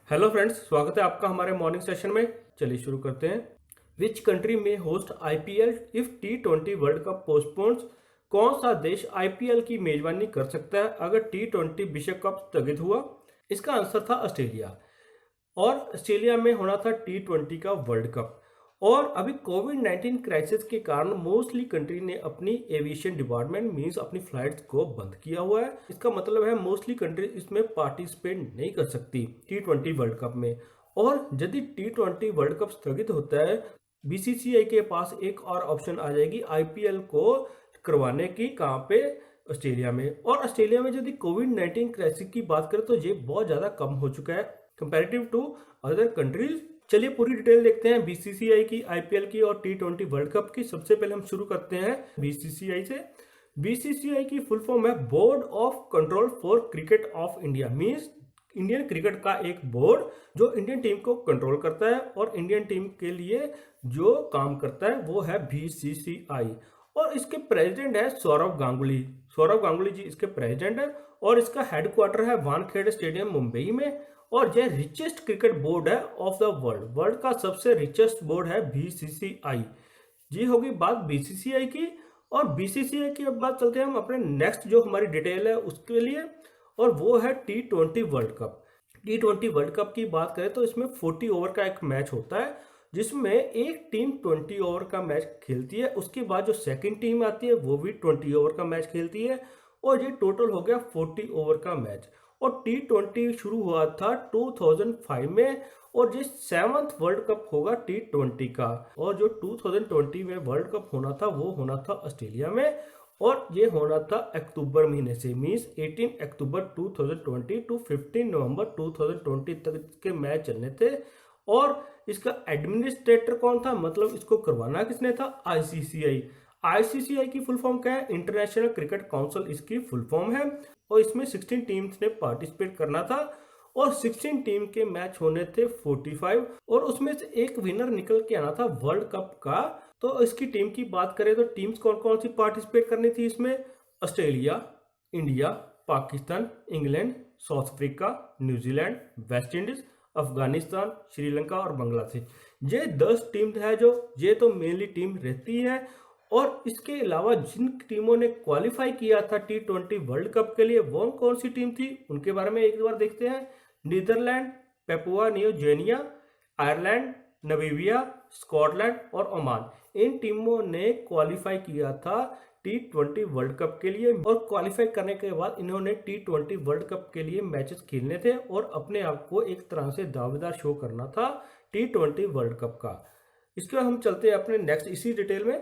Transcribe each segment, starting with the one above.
Hello friends, स्वागत है आपका हमारे मॉर्निंग सेशन में। चलिए शुरू करते हैं। विच कंट्री में host IPL if T20 world cup postpones? कौन सा देश आईपीएल की मेजबानी कर सकता है अगर T20 विश्व कप स्थगित हुआ? इसका आंसर था ऑस्ट्रेलिया। और ऑस्ट्रेलिया में होना था T20 का वर्ल्ड कप। और अभी कोविड-19 क्राइसिस के कारण मोस्टली कंट्री ने अपनी एविएशन डिपार्टमेंट मींस अपनी फ्लाइट्स को बंद किया हुआ है। इसका मतलब है मोस्टली कंट्री इसमें पार्टिसिपेट नहीं कर सकती T20 वर्ल्ड कप में। और यदि T20 वर्ल्ड कप स्थगित होता है, बीसीसीआई के पास एक और ऑप्शन आ जाएगी आईपीएल को करवाने की। कहाँ पे? ऑस्ट्रेलिया में। और ऑस्ट्रेलिया में यदि कोविड-19 क्राइसिस की बात करें तो ये बहुत ज़्यादा कम हो चुका है कंपैरेटिव टू अदर कंट्रीज। चलिए पूरी डिटेल देखते हैं बीसीसीआई की, आईपीएल की और T20 वर्ल्ड कप की। सबसे पहले हम शुरू करते हैं बीसीसीआई से। बीसीसीआई की फुल फॉर्म है board of control for cricket of India. Means Indian cricket का एक बोर्ड जो इंडियन टीम को कंट्रोल करता है और इंडियन टीम के लिए जो काम करता है वो है बीसीसीआई। और इसके प्रेसिडेंट है सौरव गांगुली। सौरव गांगुली जी इसके प्रेसिडेंट है और इसका हेडक्वार्टर है वानखेड़े स्टेडियम मुंबई में। और यह रिचेस्ट क्रिकेट बोर्ड है ऑफ द वर्ल्ड। वर्ल्ड का सबसे रिचेस्ट बोर्ड है बीसीसीआई। जी होगी बात बीसीसीआई की। और बीसीसीआई की अब बात चलते हैं हम अपने नेक्स्ट जो हमारी डिटेल है उसके लिए, और वो है T20 world cup. T20 world cup की बात करें तो इसमें 40 ओवर का एक मैच होता है जिसमें एक टीम 20 ओवर का मैच खेलती है। उसके बाद जो सेकंड टीम आती है वो भी 20 ओवर का मैच खेलती है और ये टोटल हो गया 40 ओवर का मैच। और T20 शुरू हुआ था 2005 में और ये 7th वर्ल्ड कप होगा T20 का। और जो 2020 में वर्ल्ड कप होना था वो होना था ऑस्ट्रेलिया में और ये होना था अक्टूबर महीने से, मीन्स 18 अक्टूबर 2020 टू 15 नवंबर 2020 तक के मैच चलने थे। और इसका एडमिनिस्ट्रेटर कौन था, मतलब इसको करवाना किसने था? आईसीसीआई। आईसीसीआई की फुल फॉर्म क्या है? इंटरनेशनल क्रिकेट काउंसिल इसकी फुल फॉर्म है। और इसमें 16 टीम्स ने पार्टिसिपेट करना था और 16 टीम के मैच होने थे 45 और उसमें से एक विनर निकल के आना था वर्ल्ड कप का। तो इसकी टीम की बात करें तो टीम्स कौन कौन सी पार्टिसिपेट करनी थी इसमें? Australia, India, Pakistan, England, south Africa, New Zealand, West Indies, Afghanistan, Sri Lanka और बांग्लादेश। ये 10 टीम है जो ये तो मेनली टीम रहती है। और इसके अलावा जिन टीमों ने क्वालिफाई किया था T20 वर्ल्ड कप के लिए वो कौन सी टीम थी उनके बारे में एक बार देखते हैं। Netherland, Papua New Guinea, Ireland, Namibia, Scotland और ओमान। इन टीमों ने क्वालिफाई किया था T20 वर्ल्ड कप के लिए। और क्वालिफाई करने के बाद इन्होंने T20 वर्ल्ड कप के लिए मैचेस खेलने थे और अपने आप को एक तरह से दावेदार शो करना था T20 वर्ल्ड कप का। इसके बाद हम चलते हैं अपने नेक्स्ट इसी डिटेल में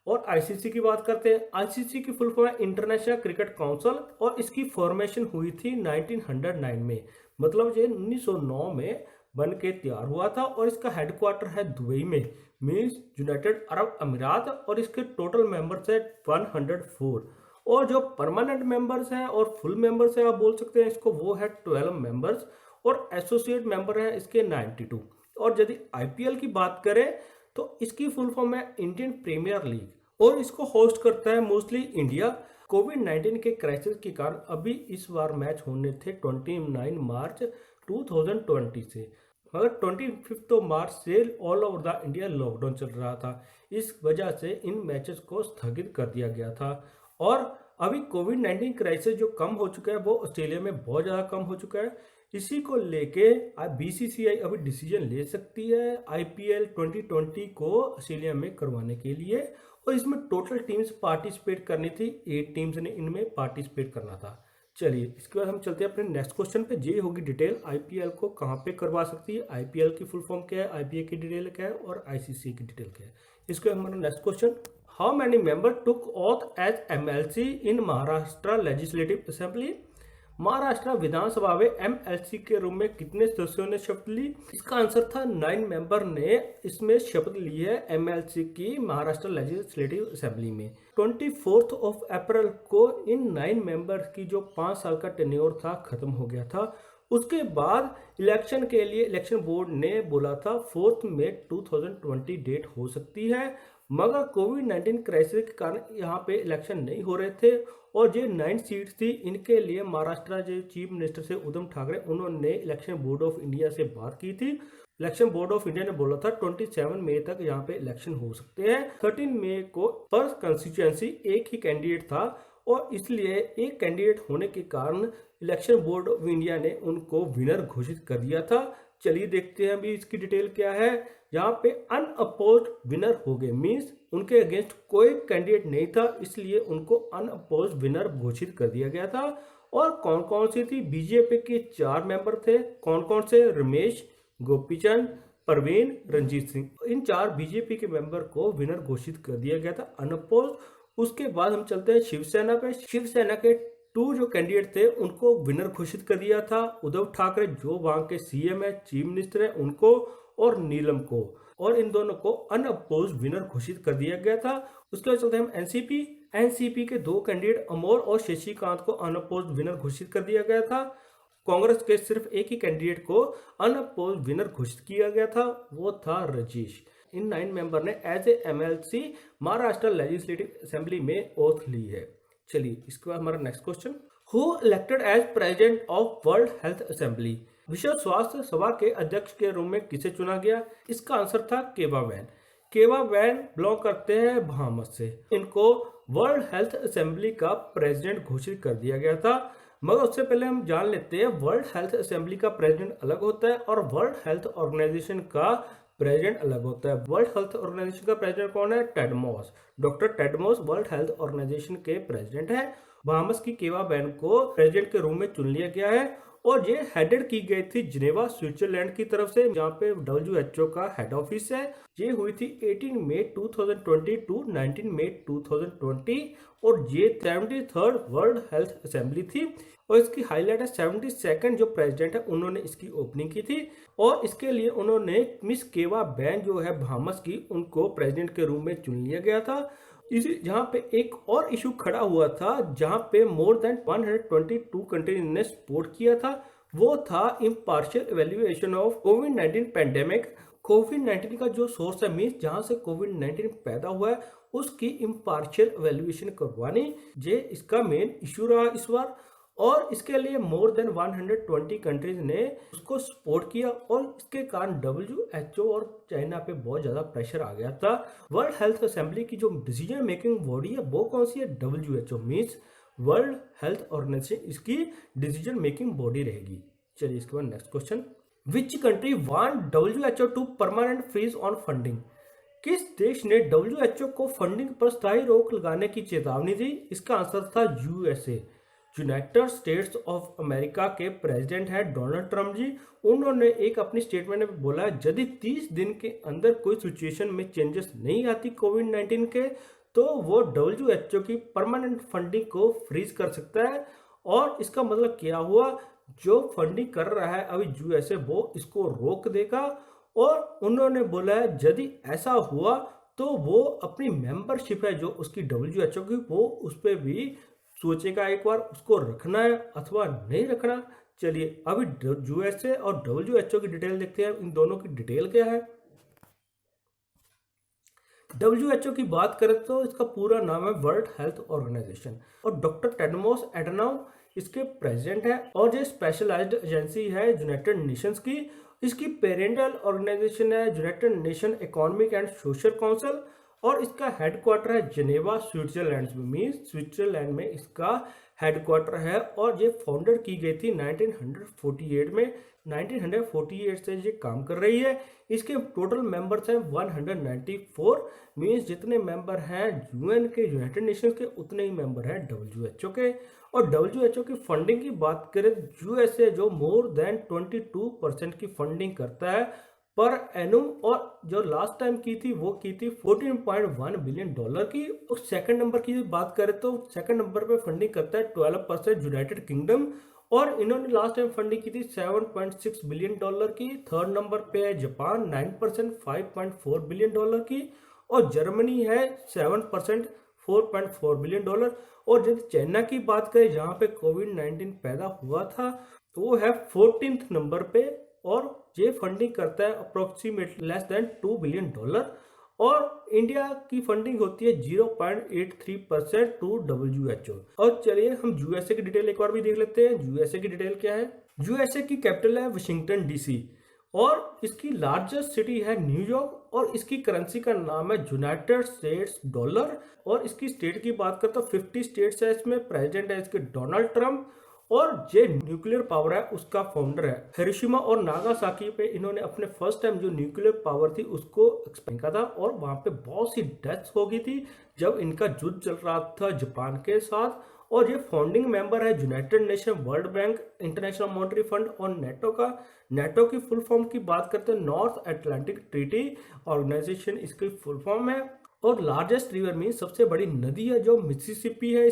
और आईसीसी की बात करते हैं। आईसीसी की फुल फॉर्म है इंटरनेशनल क्रिकेट काउंसिल और इसकी फॉर्मेशन हुई थी 1909 में, मतलब ये 1909 में बन के तैयार हुआ था। और इसका हेडक्वार्टर है दुबई में, मीन्स यूनाइटेड अरब अमीरात। और इसके टोटल मेंबर्स है 104 और जो परमानेंट मेंबर्स हैं और फुल मेंबर्स हैं आप बोल सकते हैं इसको, वो है 12 मेंबर्स और एसोसिएट मेंबर हैं इसके 92। और यदि आईपीएल की बात करें तो इसकी फुल फॉर्म है इंडियन प्रीमियर लीग और इसको होस्ट करता है मोस्टली इंडिया। कोविड-19 के क्राइसिस के कारण अभी इस बार मैच होने थे 29 मार्च 2020 से, मगर 25 मार्च से all over the India lockdown चल रहा था। इस वजह से इन मैचेस को स्थगित कर दिया गया था। और अभी कोविड-19 क्राइसिस जो कम हो चुका है वो ऑस्ट्रेलिया में बहुत ज़्यादा कम हो चुका है। इसी को लेके बीसीसीआई अभी डिसीजन ले सकती है आईपीएल 2020 को ऑस्ट्रेलिया में करवाने के लिए। और इसमें टोटल टीम्स पार्टिसिपेट करनी थी, 8 टीम्स ने इनमें पार्टिसिपेट करना था। चलिए इसके बाद हम चलते हैं अपने नेक्स्ट क्वेश्चन पे। ये होगी डिटेल आईपीएल को कहाँ पे करवा सकती है, आईपीएल की फुल फॉर्म क्या है, आईपीएल की डिटेल क्या है और आईसीसी की डिटेल क्या है। इसके हमारा next question, how many member took oath as MLC in Maharashtra legislative assembly? Maharashtra विधानसभा में एमएलसी के रूप में कितने सदस्यों ने शपथ ली? इसका आंसर था 9 मेंबर ने इसमें शपथ ली है एमएलसी की महाराष्ट्र लेजिस्लेटिव असेंबली में। 24 अप्रैल को इन 9 मेंबर्स की जो 5 साल का टेन्योर था खत्म हो गया था। उसके बाद इलेक्शन के लिए इलेक्शन बोर्ड ने बोला था 4 मई 2020 डेट हो सकती है। मगर कोविड-19 क्राइसिस के कारण यहाँ पे इलेक्शन नहीं हो रहे थे और जो 9 सीट्स थी इनके लिए महाराष्ट्र जो चीफ मिनिस्टर से उद्धव ठाकरे उन्होंने इलेक्शन बोर्ड ऑफ इंडिया से बात की थी। इलेक्शन बोर्ड ऑफ इंडिया ने बोला था 27 मई तक यहाँ पे इलेक्शन हो सकते हैं। 13 मई को पर कंस्टिट्यूएंसी एक ही कैंडिडेट था और इसलिए एक कैंडिडेट होने के कारण इलेक्शन बोर्ड ऑफ इंडिया ने उनको विनर घोषित कर दिया था। चलिए देखते हैं अभी इसकी डिटेल क्या है। यहाँ पे अनअपोज्ड विनर हो गए, मींस उनके अगेंस्ट कोई कैंडिडेट नहीं था, इसलिए उनको अनअपोज्ड विनर घोषित कर दिया गया था। और कौन कौन सी थी? बीजेपी के 4 मेंबर थे। कौन कौन से? रमेश, गोपीचंद, परवीन, रंजीत सिंह। इन 4 बीजेपी के मेंबर को विनर घोषित कर दिया गया था अनअपोज्ड। उसके बाद हम चलते हैं शिवसेना पे। शिवसेना के 2 जो कैंडिडेट थे उनको विनर घोषित कर दिया था। उद्धव ठाकरे जो वहां के सीएम है, चीफ मिनिस्टर है, उनको और नीलम को, और इन दोनों को अनअपोज्ड विनर घोषित कर दिया गया था। उसके बाद चलते हैं हम एनसीपी के 2 कैंडिडेट अमोल और शशिकांत को अनअपोज्ड विनर घोषित कर दिया गया था। कांग्रेस के सिर्फ एक ही कैंडिडेट को अनअपोज्ड विनर घोषित किया गया था, वो था राजेश। इन 9 मेंबर ने as a MLC Maharashtra legislative assembly में ओथ ली है। चलिए इसके बाद हमारा next question, who elected as president of world health assembly? विश्व स्वास्थ्य सभा के अध्यक्ष के रूप में किसे चुना गया? इसका आंसर था केवा वैन। केवा वैन बिलोंग करते हैं बहामस से। इनको वर्ल्ड हेल्थ असेंबली का प्रेसिडेंट घोषित कर दिया गया था। मगर उससे पहले हम जान लेते हैं वर्ल्ड हेल्थ असेंबली का प्रेसिडेंट अलग होता है और वर्ल्ड हेल्थ ऑर्गेनाइजेशन का प्रेसिडेंट अलग होता है। वर्ल्ड हेल्थ ऑर्गेनाइजेशन का प्रेसिडेंट कौन है? Tedros. Doctor Tedros world health organisation के प्रेसिडेंट है। बहामस की केवा वैन को प्रेसिडेंट के रूप में चुन लिया गया है और ये हेडेड की गई थी जिनेवा स्विट्जरलैंड की तरफ से, जहाँ पे WHO का हेड ऑफिस है। ये हुई थी 18 मई 2020 टू 19 मई 2020 और ये 73rd वर्ल्ड हेल्थ असेंबली थी। और इसकी हाईलाइट है 72nd जो प्रेसिडेंट है उन्होंने इसकी ओपनिंग की थी और इसके लिए उन्होंने मिस केवा वैन जो है बहामस की, उनको प्रेसिडेंट के रूप में चुन लिया गया था। जहाँ पे एक और इशू खड़ा हुआ था जहाँ पे मोर देन 122 कंट्रीज ने सपोर्ट किया था, वो था impartial evaluation of covid pandemic. कोविड-19 का जो सोर्स है, मीन्स जहाँ से कोविड-19 पैदा हुआ है, उसकी इम्पार्शियल इवेल्युएशन करवानी, ये इसका मेन इशू रहा इस बार। और इसके लिए मोर देन 120 कंट्रीज ने उसको सपोर्ट किया और इसके कारण WHO और चाइना पे बहुत ज्यादा प्रेशर आ गया था। वर्ल्ड हेल्थ असेंबली की जो डिसीजन मेकिंग बॉडी है वो कौन सी है? WHO, means world health organisation इसकी डिसीजन मेकिंग बॉडी रहेगी। चलिए इसके बाद next question, which country want WHO to permanent freeze on funding? किस देश ने WHO को फंडिंग पर स्थायी रोक लगाने की चेतावनी दी? इसका आंसर था USA। United states of America के प्रेसिडेंट हैं डोनाल्ड ट्रंप जी। उन्होंने एक अपनी स्टेटमेंट में बोला यदि 30 दिन के अंदर कोई सिचुएशन में चेंजेस नहीं आती कोविड-19 के, तो वो WHO की परमानेंट फंडिंग को फ्रीज कर सकता है। और इसका मतलब क्या हुआ? जो फंडिंग कर रहा है अभी USA, वो इसको रोक देगा। और उन्होंने बोला है यदि ऐसा हुआ तो वो अपनी मेंबरशिप है जो उसकी WHO की, वो उस पर भी सोचेगा एक बार उसको रखना है अथवा नहीं रखना। चलिए अभी USA और WHO की डिटेल देखते हैं, इन दोनों की डिटेल क्या है। WHO की बात करें तो इसका पूरा नाम है वर्ल्ड हेल्थ ऑर्गेनाइजेशन और डॉक्टर टेड्रोस एडनॉम इसके प्रेसिडेंट है। और ये स्पेशलाइज्ड एजेंसी है यूनाइटेड नेशंस की। इसकी पेरेंटल ऑर्गेनाइजेशन है United nation economic and social council और इसका हेडक्वार्टर है जिनेवा स्विट्जरलैंड में, मीन्स स्विट्जरलैंड में इसका हेडक्वार्टर है। और ये फाउंडेड की गई थी 1948 में। 1948 से ये काम कर रही है। इसके टोटल मेंबर्स हैं 194, मीन्स जितने मेंबर हैं UN के, यूनाइटेड नेशंस के, उतने ही मेंबर हैं WHO के। और WHO की फंडिंग की बात करें, USA जो मोर देन 22% की फंडिंग करता है पर एनुम, और जो लास्ट टाइम की थी वो की थी $14.1 बिलियन की। और सेकंड नंबर की बात करें तो सेकंड नंबर पे फंडिंग करता है 12% यूनाइटेड किंगडम और इन्होंने लास्ट टाइम फंडिंग की थी $7.6 बिलियन की। थर्ड नंबर पे है जापान 9% $5.4 बिलियन की और जर्मनी है 7% $4.4 बिलियन। और यदि चाइना की बात करें जहां पे कोविड-19 पैदा हुआ था तो वो है 14th नंबर पे और ये फंडिंग करता है अप्रोक्सीमेटली लेस देन $2 बिलियन। और इंडिया की फंडिंग होती है 0.83% टू WHO। और चलिए हम यूएसए की डिटेल एक बार भी देख लेते हैं। यूएसए की डिटेल क्या है? यूएसए की कैपिटल है वाशिंगटन डीसी और इसकी लार्जेस्ट सिटी है न्यूयॉर्क और इसकी करेंसी का नाम है यूनाइटेड स्टेट्स डॉलर। और इसकी स्टेट की बात करते तो 50 स्टेट्स है, इसमें प्रेसिडेंट है इसके डोनाल्ड ट्रंप और जे न्यूक्लियर पावर है उसका फाउंडर है। हिरोशिमा और नागासाकी पे इन्होंने अपने फर्स्ट टाइम जो न्यूक्लियर पावर थी उसको एक्सपेंड किया था और वहां पे बहुत सी डेथ्स हो गई थी जब इनका युद्ध चल रहा था जापान के साथ। और ये फाउंडिंग मेंबर है United nation, world bank, international monetary fund और नेटो का। नेटो की फुल फॉर्म की बात करते हैं नॉर्थ अटलांटिक ट्रीटी ऑर्गेनाइजेशन इसकी फुल फॉर्म है। और लार्जेस्ट रिवर मीन सबसे बड़ी नदी है जो मिसिसिपी है,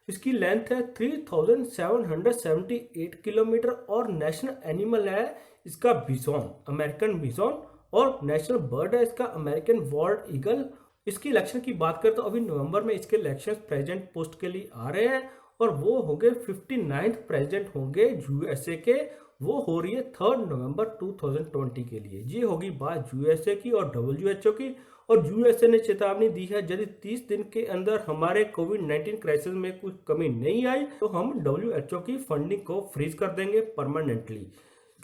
इसकी लेंथ है 3778 किलोमीटर। और नेशनल एनिमल है इसका बिसॉन, अमेरिकन बिसॉन। और नेशनल बर्ड है इसका अमेरिकन बॉल्ड ईगल। इसकी इलेक्शन की बात करें तो अभी नवंबर में इसके इलेक्शन प्रेसिडेंट पोस्ट के लिए आ रहे हैं और वो होंगे 59th प्रेसिडेंट होंगे यूएसए के। वो हो रही है 3 नवंबर 2020 के लिए। ये होगी बात यूएसए की और WHO की। और यूएसए ने चेतावनी दी है यदि 30 दिन के अंदर हमारे कोविड-19 क्राइसिस में कुछ कमी नहीं आई तो हम WHO की फंडिंग को फ्रीज कर देंगे परमानेंटली।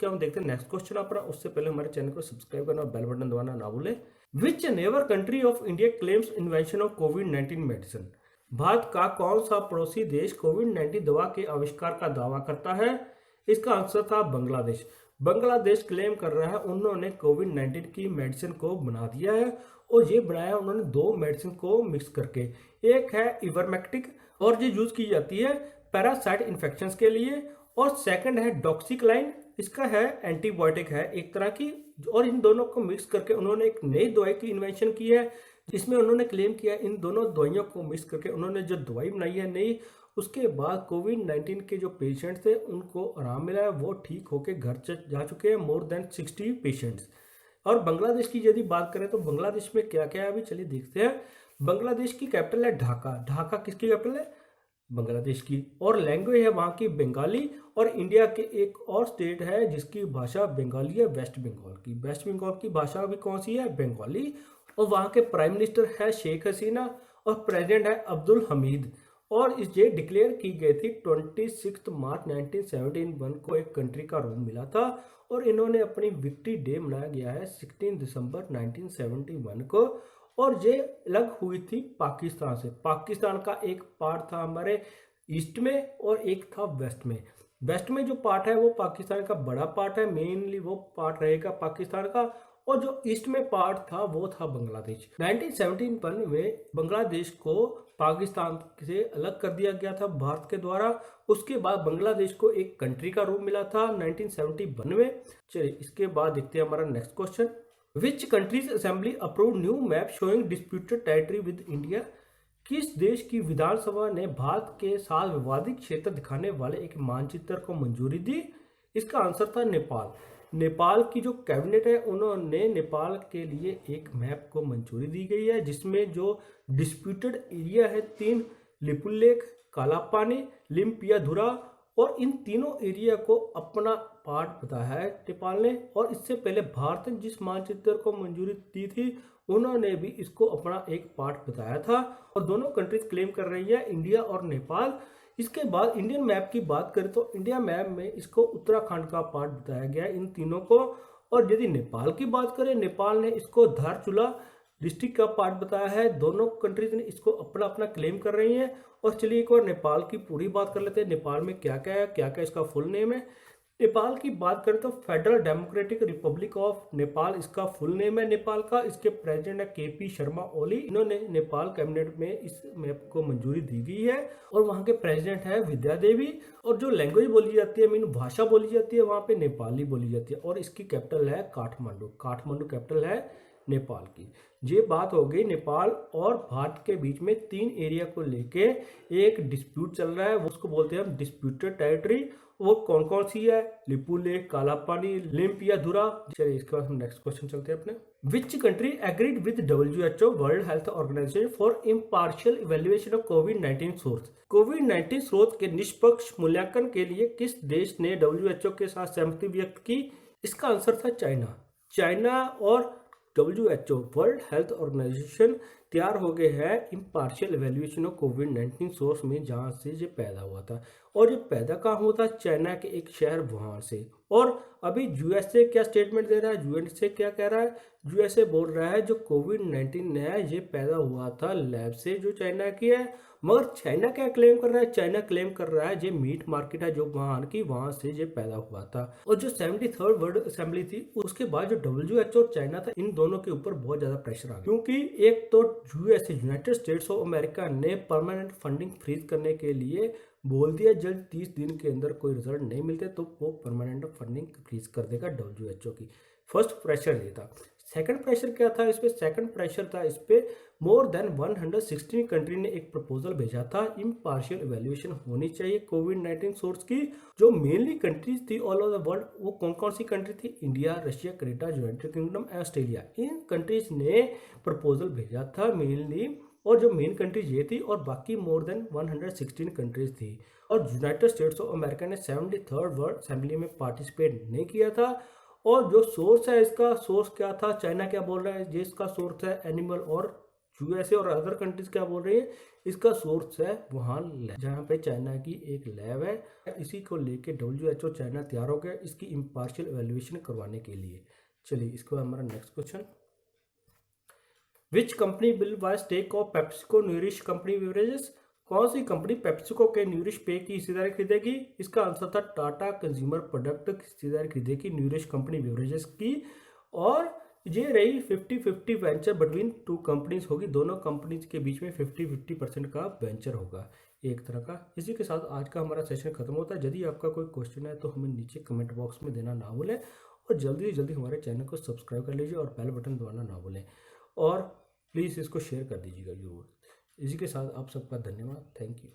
क्या हम देखते हैं नेक्स्ट क्वेश्चन अपना। उससे पहले हमारे चैनल को सब्सक्राइब करना और बेल बटन दबाना ना भूलें। Which neighbour country of India claims invention of कोविड-19 मेडिसिन? भारत का कौन सा पड़ोसी देश कोविड-19 दवा के आविष्कार का दावा करता है? इसका आंसर था बांग्लादेश। बांग्लादेश क्लेम कर रहा है उन्होंने कोविड-19 की मेडिसिन को बना दिया है और ये बनाया उन्होंने 2 मेडिसिन को मिक्स करके। एक है इवरमेक्टिक और ये यूज की जाती है पैरासाइट इन्फेक्शंस के लिए। और सेकंड है डॉक्सीक्लाइन, इसका है एंटीबायोटिक है एक तरह की। और इन दोनों को मिक्स करके उन्होंने एक नई दवाई की इन्वेंशन की है जिसमें उन्होंने क्लेम किया इन दोनों दवाइयों को मिक्स करके उन्होंने जो दवाई बनाई है नई, उसके बाद कोविड-19 के जो पेशेंट्स थे उनको आराम मिला है, वो ठीक होकर घर जा चुके हैं मोर देन 60 पेशेंट्स। और बांग्लादेश की यदि बात करें तो बांग्लादेश में क्या क्या है अभी चलिए देखते हैं। बांग्लादेश की कैपिटल है ढाका। ढाका किसकी कैपिटल है? बांग्लादेश की। और लैंग्वेज है वहाँ की बंगाली। और इंडिया के एक और स्टेट है जिसकी भाषा बंगाली है, वेस्ट बंगाल की। वेस्ट बंगाल की भाषा भी कौन सी है? बंगाली। और वहाँ के प्राइम मिनिस्टर है शेख हसीना और प्रेसिडेंट है अब्दुल हमीद। और ये डिक्लेयर की गई थी 26 मार्च 1971 को एक कंट्री का रूप मिला था। और इन्होंने अपनी विक्ट्री डे मनाया गया है 16 दिसंबर 1971 को। और ये अलग हुई थी पाकिस्तान से। पाकिस्तान का एक पार्ट था हमारे ईस्ट में और एक था वेस्ट में। वेस्ट में जो पार्ट है वो पाकिस्तान का बड़ा पार्ट है, मेनली वो पार्ट रहेगा पाकिस्तान का। और जो ईस्ट में पार्ट था वो था बांग्लादेश। 1971 में बांग्लादेश को पाकिस्तान से अलग कर दिया गया था भारत के द्वारा। उसके बाद बांग्लादेश को एक कंट्री का रूप मिला था 1971 में। चलिए इसके बाद देखते हैं हमारा next question. Which countries assembly approve new map showing disputed territory with India? किस देश की विधानसभा ने भारत के साथ विवादित क्षेत्र दिखाने वाले एक मानचित्र को मंजूरी दी? इसका आंसर था नेपाल। नेपाल की जो कैबिनेट है उन्होंने नेपाल के लिए एक मैप को मंजूरी दी गई है जिसमें जो डिस्प्यूटेड एरिया है 3 लिपुलेख, काला पानी, लिम्पियाधुरा। और इन तीनों एरिया को अपना पार्ट बताया है नेपाल ने। और इससे पहले भारत ने जिस मानचित्र को मंजूरी दी थी उन्होंने भी इसको अपना एक पार्ट बताया था। और दोनों कंट्रीज क्लेम कर रही है, इंडिया और नेपाल। इसके बाद इंडियन मैप की बात करें तो इंडिया मैप में इसको उत्तराखंड का पार्ट बताया गया है इन तीनों को। और यदि नेपाल की बात करें, नेपाल ने इसको धारचूला डिस्ट्रिक्ट का पार्ट बताया है। दोनों कंट्रीज ने इसको अपना अपना क्लेम कर रही हैं। और चलिए एक बार नेपाल की पूरी बात कर लेते हैं। नेपाल में क्या क्या है, क्या क्या इसका फुल नेम है। नेपाल की बात करें तो federal democratic Republic of Nepal इसका फुल नेम है नेपाल का। इसके प्रेसिडेंट है KP शर्मा ओली। इन्होंने नेपाल कैबिनेट में इस मैप को मंजूरी दी गई है। और वहाँ के प्रेसिडेंट है विद्या देवी। और जो लैंग्वेज बोली जाती है, मीन भाषा बोली जाती है वहाँ पे नेपाली बोली जाती है। और इसकी कैपिटल है काठमांडू। काठमांडू कैपिटल है नेपाल की। ये बात हो गई नेपाल और भारत के बीच में 3 एरिया को लेके एक डिस्प्यूट चल रहा है, उसको बोलते हैं हम डिस्प्यूटेड टेरिटरी। वो कौन कौन सी है? लिपुलेख, काला पानी, लिम्पियाधुरा। चलिए इसके बाद हम नेक्स्ट क्वेश्चन चलते हैं अपने। Which country agreed with WHO world health organisation for impartial evaluation of covid source? कोविड-19 स्रोत के निष्पक्ष मूल्यांकन के लिए किस देश ने WHO के साथ सहमति व्यक्त की? इसका आंसर था चाइना। चाइना और WHO वर्ल्ड हेल्थ ऑर्गेनाइजेशन तैयार हो गए हैं impartial evaluation of covid source में जहां से ये पैदा हुआ था। और ये पैदा कहाँ हुआ था? चाइना के एक शहर वुहान से। और अभी यूएसए क्या स्टेटमेंट दे रहा है? यूएसए क्या कह रहा है? यूएसए बोल रहा है जो कोविड-19 है ये पैदा हुआ था लैब से जो चाइना की है। मगर चाइना क्या क्लेम कर रहा है? चाइना क्लेम कर रहा है ये मीट मार्केट है जो वुहान की, वहां से ये पैदा हुआ था। और जो 73rd वर्ल्ड असेंबली थी उसके बाद जो WHO और चाइना था, इन दोनों के ऊपर बहुत ज्यादा प्रेशर आ गया, क्योंकि एक तो USA United states of America ने परमानेंट फंडिंग फ्रीज करने के लिए बोल दिया जब 30 दिन के अंदर कोई रिजल्ट नहीं मिलते तो वो परमानेंट फंडिंग फ्रीज कर देगा WHO की। फर्स्ट प्रेशर ये था। सेकंड प्रेशर क्या था इस पे? सेकंड प्रेशर था इस पे मोर देन 116 कंट्री ने एक प्रपोजल भेजा था इम्पार्शियल इवैल्यूएशन होनी चाहिए कोविड-19 सोर्स की। जो मेनली कंट्रीज थी ऑल ओवर द वर्ल्ड, वो कौन कौन सी कंट्री थी? India, Russia, Canada, United Kingdom, Australia. इन कंट्रीज ने प्रपोजल भेजा था मेनली, और जो मेन कंट्रीज ये थी और बाकी मोर देन 116 कंट्रीज थी। और यूनाइटेड स्टेट्स ऑफ अमेरिका ने 73rd वर्ल्ड असेंबली में पार्टिसिपेट नहीं किया था। और जो सोर्स है इसका, सोर्स क्या था? चाइना क्या बोल रहा है? ये इसका सोर्स है एनिमल, और यूएसए और अदर कंट्रीज क्या बोल रही है? इसका सोर्स है वुहान लैब, जहाँ पे चाइना की एक लैब है। इसी को लेके WHO चाइना तैयार हो गया इसकी इम्पार्शियल एवेल्यूएशन करवाने के लिए। चलिए इसको हमारा next question, which company will buy stake of PepsiCo Nourish company beverages? कौन सी कंपनी पेप्सिको के न्यूरिश पे की हिस्सेदारी खरीदेगी? इसका आंसर था टाटा कंज्यूमर प्रोडक्ट की हिस्सेदारी खरीदेगी न्यूरिश कंपनी बेवरेजेस की। और ये रही 50-50 वेंचर बिटवीन टू कंपनीज होगी, दोनों कंपनीज के बीच में 50-50% का वेंचर होगा एक तरह का। इसी के साथ आज का हमारा सेशन खत्म होता है। यदि आपका कोई क्वेश्चन है तो हमें नीचे कमेंट बॉक्स में देना ना भूलें, और जल्दी से जल्दी हमारे चैनल को सब्सक्राइब कर लीजिए और बेल बटन दबाना ना भूलें, और प्लीज़ इसको शेयर कर दीजिएगा जरूर। इसी के साथ आप सबका धन्यवाद। Thank you.